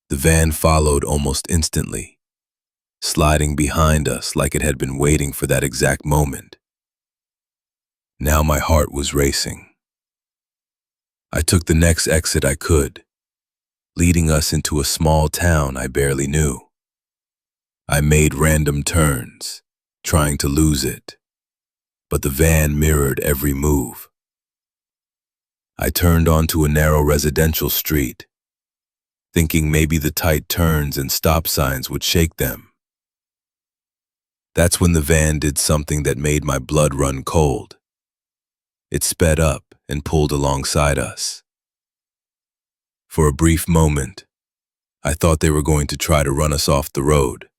The van followed almost instantly, sliding behind us like it had been waiting for that exact moment. Now my heart was racing. I took the next exit I could, leading us into a small town I barely knew. I made random turns, trying to lose it, but the van mirrored every move. I turned onto a narrow residential street, thinking maybe the tight turns and stop signs would shake them. That's when the van did something that made my blood run cold. It sped up and pulled alongside us. For a brief moment, I thought they were going to try to run us off the road.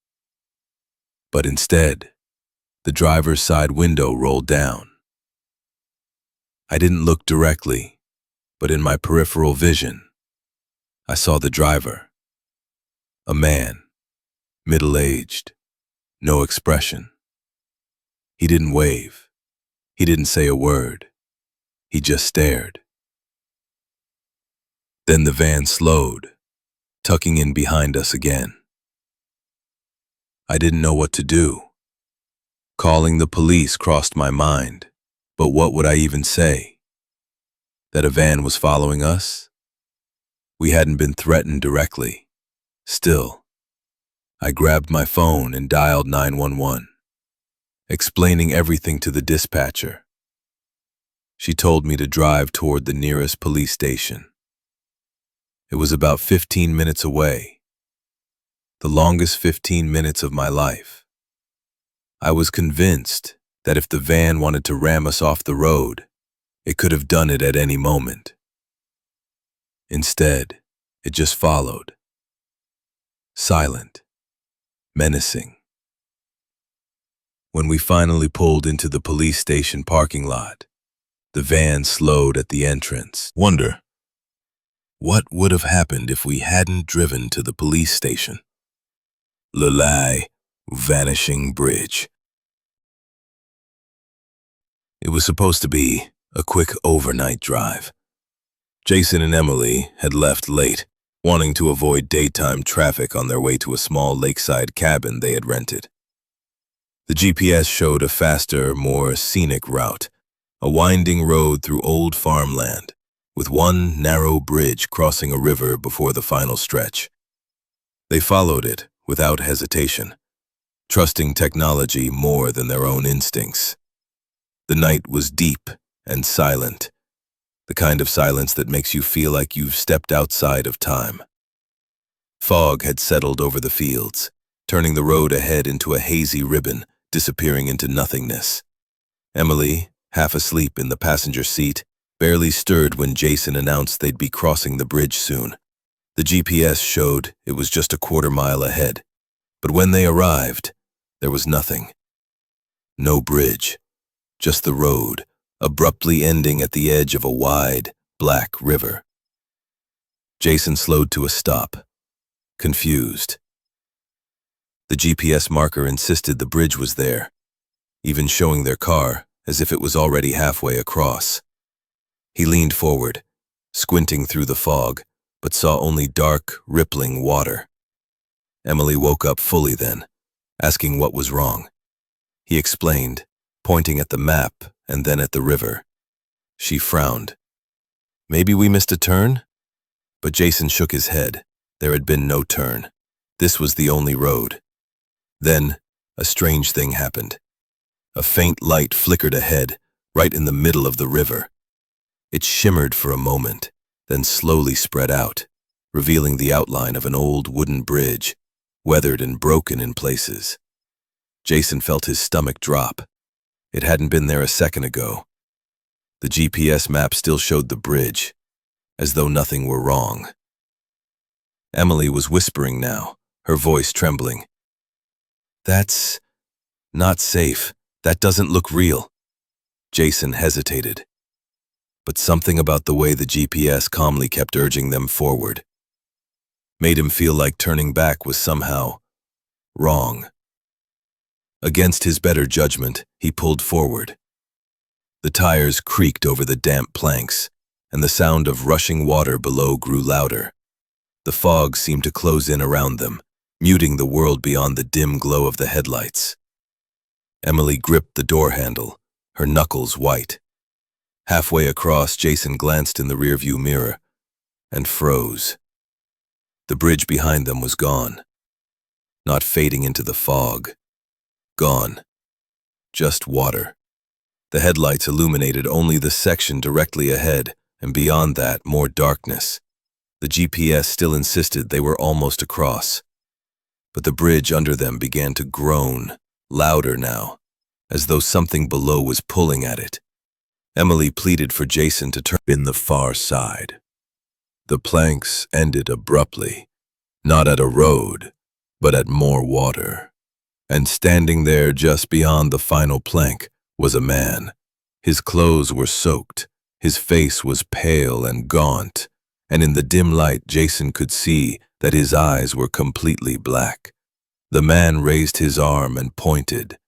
But instead, the driver's side window rolled down. I didn't look directly, but in my peripheral vision, I saw the driver. A man, middle-aged, no expression. He didn't wave. He didn't say a word. He just stared. Then the van slowed, tucking in behind us again. I didn't know what to do. Calling the police crossed my mind, but what would I even say? That a van was following us? We hadn't been threatened directly. Still, I grabbed my phone and dialed 911, explaining everything to the dispatcher. She told me to drive toward the nearest police station. It was about 15 minutes away, the longest 15 minutes of my life. I was convinced that if the van wanted to ram us off the road, it could have done it at any moment. Instead, it just followed. Silent, menacing. When we finally pulled into the police station parking lot, the van slowed at the entrance. Wonder, what would have happened if we hadn't driven to the police station? Lalai, vanishing bridge. It was supposed to be a quick overnight drive. Jason and Emily had left late, wanting to avoid daytime traffic on their way to a small lakeside cabin they had rented. The GPS showed a faster, more scenic route, a winding road through old farmland, with one narrow bridge crossing a river before the final stretch. They followed it without hesitation, trusting technology more than their own instincts. The night was deep and silent, the kind of silence that makes you feel like you've stepped outside of time. Fog had settled over the fields, turning the road ahead into a hazy ribbon, disappearing into nothingness. Emily, half asleep in the passenger seat, barely stirred when Jason announced they'd be crossing the bridge soon. The GPS showed it was just a quarter-mile ahead, but when they arrived, there was nothing. No bridge, just the road, abruptly ending at the edge of a wide, black river. Jason slowed to a stop, confused. The GPS marker insisted the bridge was there, even showing their car as if it was already halfway across. He leaned forward, squinting through the fog, but saw only dark, rippling water. Emily woke up fully then, asking what was wrong. He explained, pointing at the map and then at the river. She frowned. Maybe we missed a turn? But Jason shook his head. There had been no turn. This was the only road. Then, a strange thing happened. A faint light flickered ahead, right in the middle of the river. It shimmered for a moment, then slowly spread out, revealing the outline of an old wooden bridge, weathered and broken in places. Jason felt his stomach drop. It hadn't been there a second ago. The GPS map still showed the bridge, as though nothing were wrong. Emily was whispering now, her voice trembling. "That's not safe. That doesn't look real." Jason hesitated. But something about the way the GPS calmly kept urging them forward made him feel like turning back was somehow wrong. Against his better judgment, he pulled forward. The tires creaked over the damp planks, and the sound of rushing water below grew louder. The fog seemed to close in around them, muting the world beyond the dim glow of the headlights. Emily gripped the door handle, her knuckles white. Halfway across, Jason glanced in the rearview mirror and froze. The bridge behind them was gone, not fading into the fog. Gone. Just water. The headlights illuminated only the section directly ahead, and beyond that, more darkness. The GPS still insisted they were almost across. But the bridge under them began to groan, louder now, as though something below was pulling at it. Emily pleaded for Jason to turn in the far side. The planks ended abruptly, not at a road, but at more water. And standing there just beyond the final plank was a man. His clothes were soaked, his face was pale and gaunt, and in the dim light Jason could see that his eyes were completely black. The man raised his arm and pointed,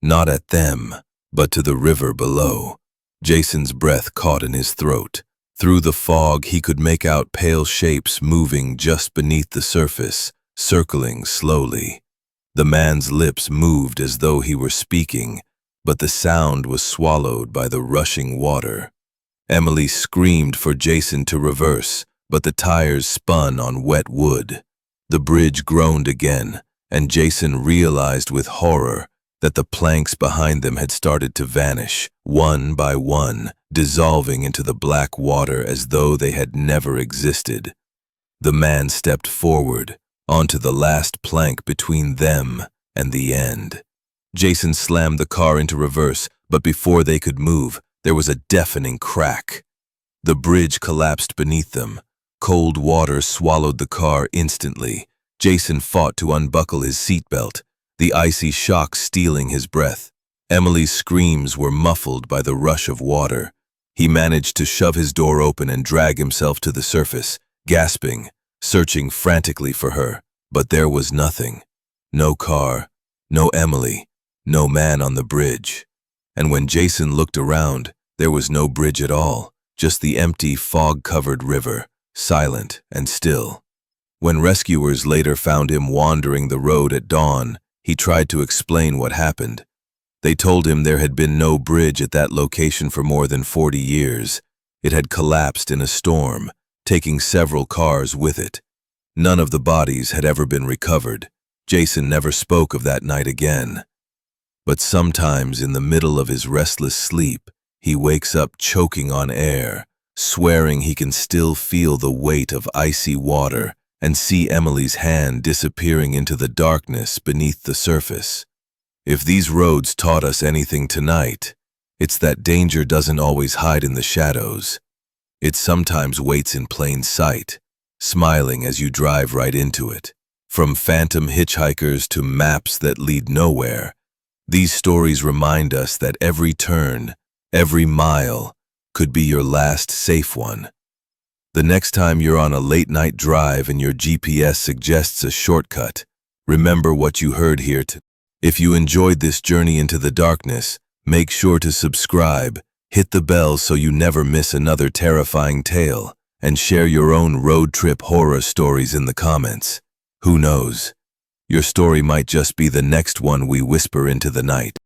not at them, but to the river below. Jason's breath caught in his throat. Through the fog he could make out pale shapes moving just beneath the surface, circling slowly. The man's lips moved as though he were speaking, but the sound was swallowed by the rushing water. Emily screamed for Jason to reverse, but the tires spun on wet wood. The bridge groaned again, and Jason realized with horror that the planks behind them had started to vanish, one by one, dissolving into the black water as though they had never existed. The man stepped forward, onto the last plank between them and the end. Jason slammed the car into reverse, but before they could move, there was a deafening crack. The bridge collapsed beneath them. Cold water swallowed the car instantly. Jason fought to unbuckle his seatbelt, the icy shock stealing his breath. Emily's screams were muffled by the rush of water. He managed to shove his door open and drag himself to the surface, gasping, searching frantically for her, but there was nothing. No car, no Emily, no man on the bridge. And when Jason looked around, there was no bridge at all, just the empty, fog-covered river, silent and still. When rescuers later found him wandering the road at dawn, he tried to explain what happened. They told him there had been no bridge at that location for more than 40 years. It had collapsed in a storm, taking several cars with it. None of the bodies had ever been recovered. Jason never spoke of that night again. But sometimes in the middle of his restless sleep, he wakes up choking on air, swearing he can still feel the weight of icy water and see Emily's hand disappearing into the darkness beneath the surface. If these roads taught us anything tonight, It's that danger doesn't always hide in the shadows. It sometimes waits in plain sight, smiling as you drive right into it. From phantom hitchhikers to maps that lead nowhere, these stories remind us that every turn, every mile, could be your last safe one. The next time you're on a late-night drive and your GPS suggests a shortcut, remember what you heard here. If you enjoyed this journey into the darkness, make sure to subscribe, hit the bell so you never miss another terrifying tale, and share your own road trip horror stories in the comments. Who knows? Your story might just be the next one we whisper into the night.